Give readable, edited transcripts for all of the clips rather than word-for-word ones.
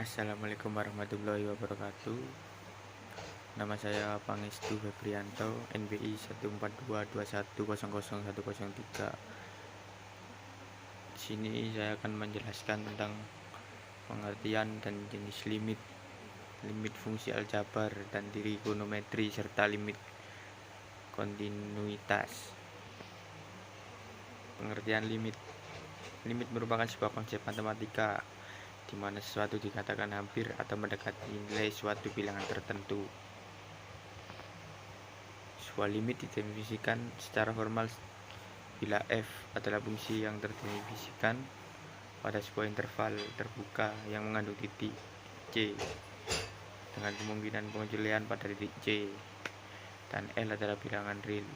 Assalamualaikum warahmatullahi wabarakatuh. Nama saya Pangestu Febrianto, NBI 14221000103. Di sini saya akan menjelaskan tentang pengertian dan jenis limit, limit fungsi aljabar dan trigonometri serta limit kontinuitas. Pengertian limit. Limit merupakan sebuah konsep matematika di mana sesuatu dikatakan hampir atau mendekati nilai suatu bilangan tertentu. Sebuah limit didefinisikan secara formal bila f adalah fungsi yang terdefinisikan pada sebuah interval terbuka yang mengandung titik c dengan kemungkinan pengecualian pada titik c, dan L adalah bilangan real.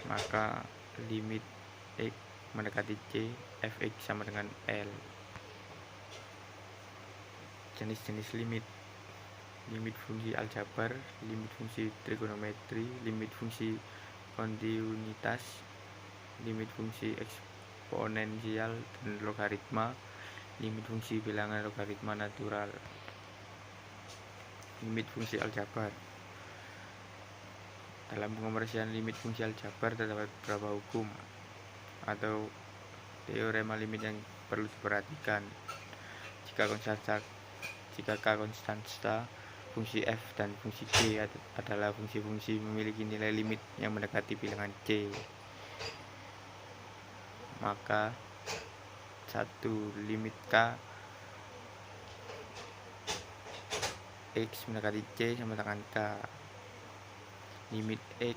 Maka limit x mendekati c, fx sama dengan L. Jenis-jenis limit: limit fungsi aljabar, limit fungsi trigonometri, limit fungsi kontinuitas, limit fungsi eksponensial dan logaritma, limit fungsi bilangan logaritma natural. Limit fungsi aljabar. Dalam pengoperasian limit fungsi aljabar terdapat beberapa hukum atau teorema limit yang perlu diperhatikan. Jika K konstanta, fungsi f dan fungsi g adalah fungsi-fungsi memiliki nilai limit yang mendekati bilangan c, maka 1. Limit k x mendekati c sama dengan k. Limit x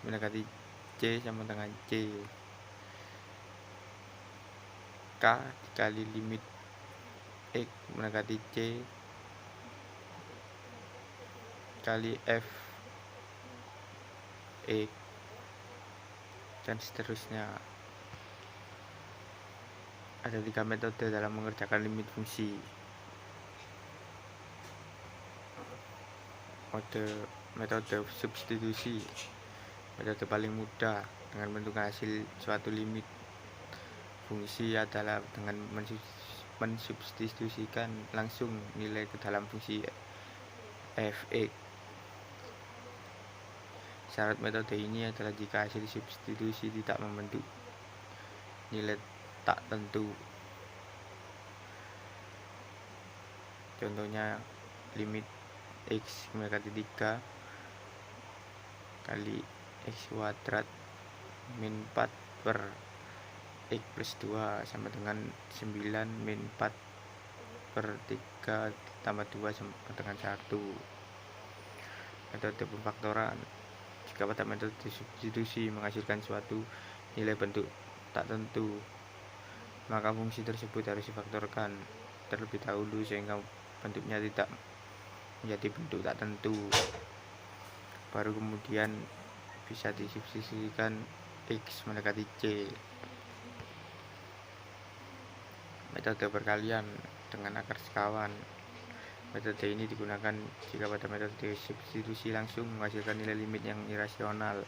mendekati c sama dengan c. K dikali limit x mendekati c kali f x, dan seterusnya. Ada 3 metode dalam mengerjakan limit fungsi. Metode substitusi. Metode paling mudah dengan menentukan hasil suatu limit fungsi adalah dengan mensubstitusikan langsung nilai ke dalam fungsi fx. Syarat metode ini adalah jika hasil substitusi tidak membentuk nilai tak tentu. Contohnya limit x mendekati 3 kali x kuadrat min 4 per x plus 2 sama dengan 9 min 4 per 3 tambah 2 sama dengan 1. Metode pemfaktoran. Jika pada metode substitusi menghasilkan suatu nilai bentuk tak tentu, maka fungsi tersebut harus difaktorkan terlebih dahulu sehingga bentuknya tidak menjadi bentuk tak tentu. Baru kemudian bisa disubstitusikan x mendekati c. Metode perkalian dengan akar sekawan. Metode ini digunakan jika pada metode substitusi langsung menghasilkan nilai limit yang irasional.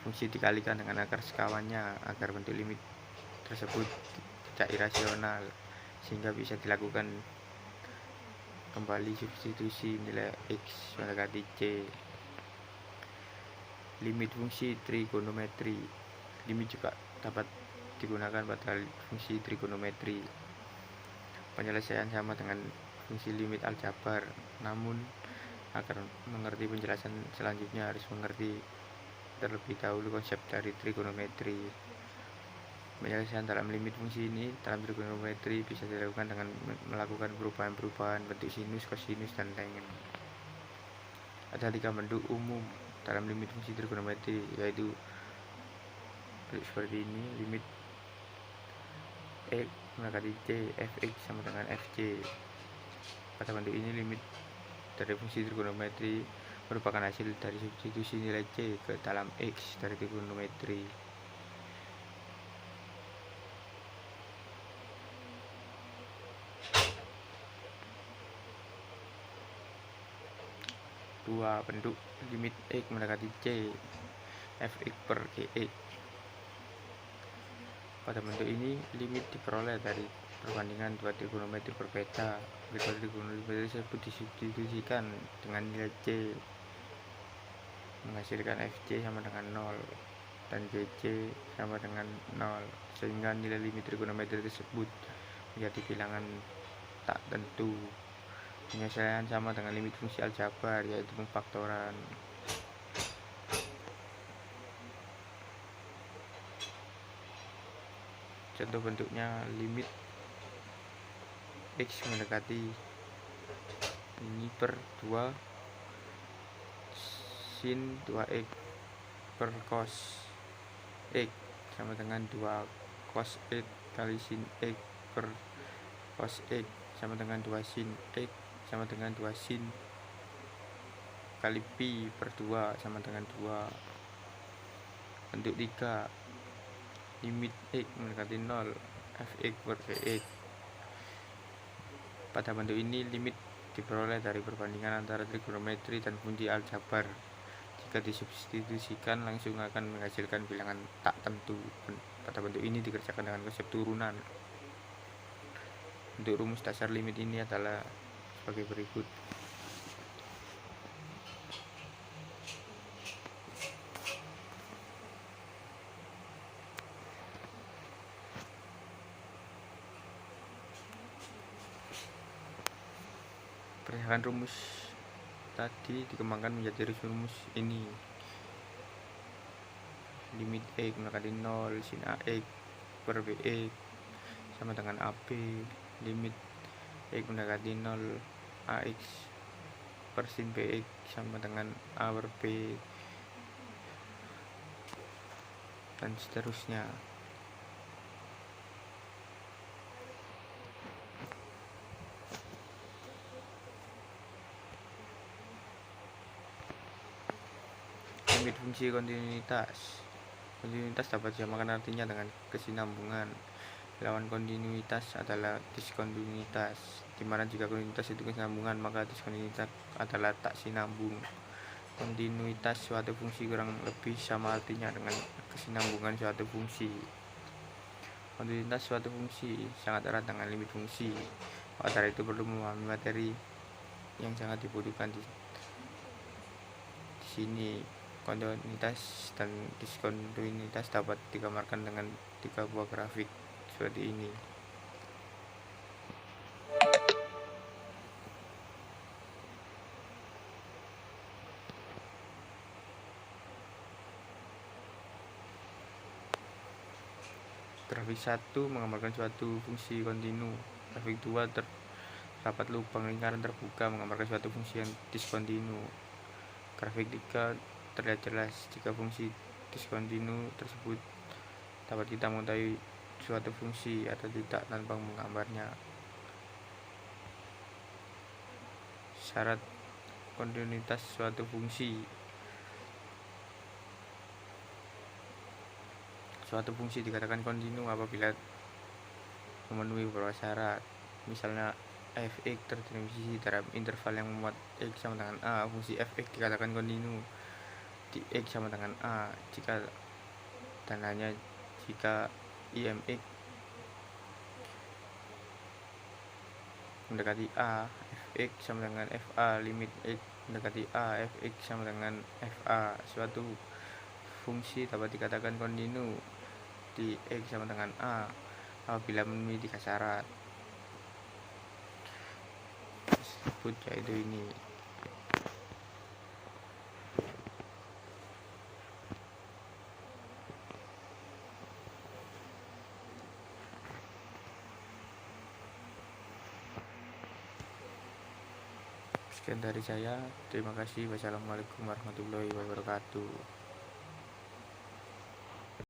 Fungsi dikalikan dengan akar sekawannya agar bentuk limit tersebut tidak irasional, sehingga bisa dilakukan kembali substitusi nilai x mendekati c. Limit fungsi trigonometri. Limit juga dapat digunakan pada fungsi trigonometri. Penyelesaian sama dengan fungsi limit aljabar, namun agar mengerti penjelasan selanjutnya harus mengerti terlebih dahulu konsep dari trigonometri. Penyelesaian dalam limit fungsi ini dalam trigonometri bisa dilakukan dengan melakukan perubahan-perubahan bentuk sinus, kosinus, dan tangen. Ada 3 bentuk umum dalam limit fungsi trigonometri, yaitu seperti ini: limit x mendekati c, fx sama dengan fc. Pada bentuk ini limit dari fungsi trigonometri merupakan hasil dari substitusi nilai c ke dalam x dari trigonometri. Dua bentuk limit x mendekati c, fx per gx. Pada bentuk ini, limit diperoleh dari perbandingan dua trigonometri berbeda. Kedua trigonometri tersebut disubstitusikan dengan nilai C, menghasilkan Fc sama dengan 0 dan Gc sama dengan 0, sehingga nilai limit trigonometri tersebut menjadi bilangan tak tentu. Penyelesaian sama dengan limit fungsi aljabar, yaitu pemfaktoran. Contoh bentuknya, limit X mendekati ini per 2 sin 2X per cos X sama dengan 2 cos X kali sin X per cos X sama dengan 2 sin X sama dengan 2 sin kali pi per 2 sama dengan 2. Bentuk 3, limit X mendekati 0 Fx per Vx. Pada bentuk ini, limit diperoleh dari perbandingan antara trigonometri dan fungsi aljabar. Jika disubstitusikan, langsung akan menghasilkan bilangan tak tentu. Pada bentuk ini dikerjakan dengan konsep turunan. Untuk rumus dasar limit ini adalah sebagai berikut. Berdasarkan rumus tadi dikembangkan menjadi rumus ini. Limit X mendekati 0 sin AX per Bx sama dengan AB. Limit X mendekati 0 AX per sin Bx sama dengan A per B, dan seterusnya. Limit fungsi kontinuitas. Kontinuitas dapat disamakan artinya dengan kesinambungan. Lawan kontinuitas adalah diskontinuitas, dimana jika kontinuitas itu kesinambungan, maka diskontinuitas adalah tak sinambung. Kontinuitas suatu fungsi kurang lebih sama artinya dengan kesinambungan suatu fungsi. Kontinuitas suatu fungsi sangat erat dengan limit fungsi. Maka dari itu perlu memahami materi yang sangat dibutuhkan di sini. Kontinuitas dan diskontinuitas dapat digambarkan dengan 3 buah grafik seperti ini. Grafik 1 menggambarkan suatu fungsi kontinu. Grafik 2 terdapat lubang lingkaran terbuka menggambarkan suatu fungsi yang diskontinu. Grafik 3 terlihat jelas jika fungsi diskontinu tersebut dapat kita mengetahui suatu fungsi atau tidak tanpa menggambarnya. Syarat kontinuitas suatu fungsi. Suatu fungsi dikatakan kontinu apabila memenuhi beberapa syarat. Misalnya fx terdefinisi dalam interval yang memuat x sama dengan a. Fungsi fx dikatakan kontinu di x sama dengan a jika dan hanya jika imx mendekati a, fx sama dengan fa. Limit x mendekati a, fx sama dengan fa. Suatu fungsi dapat dikatakan kontinu di x sama dengan a apabila memenuhi 3 syarat tersebut, yaitu ini. Sekian dari saya, terima kasih. Wassalamualaikum warahmatullahi wabarakatuh.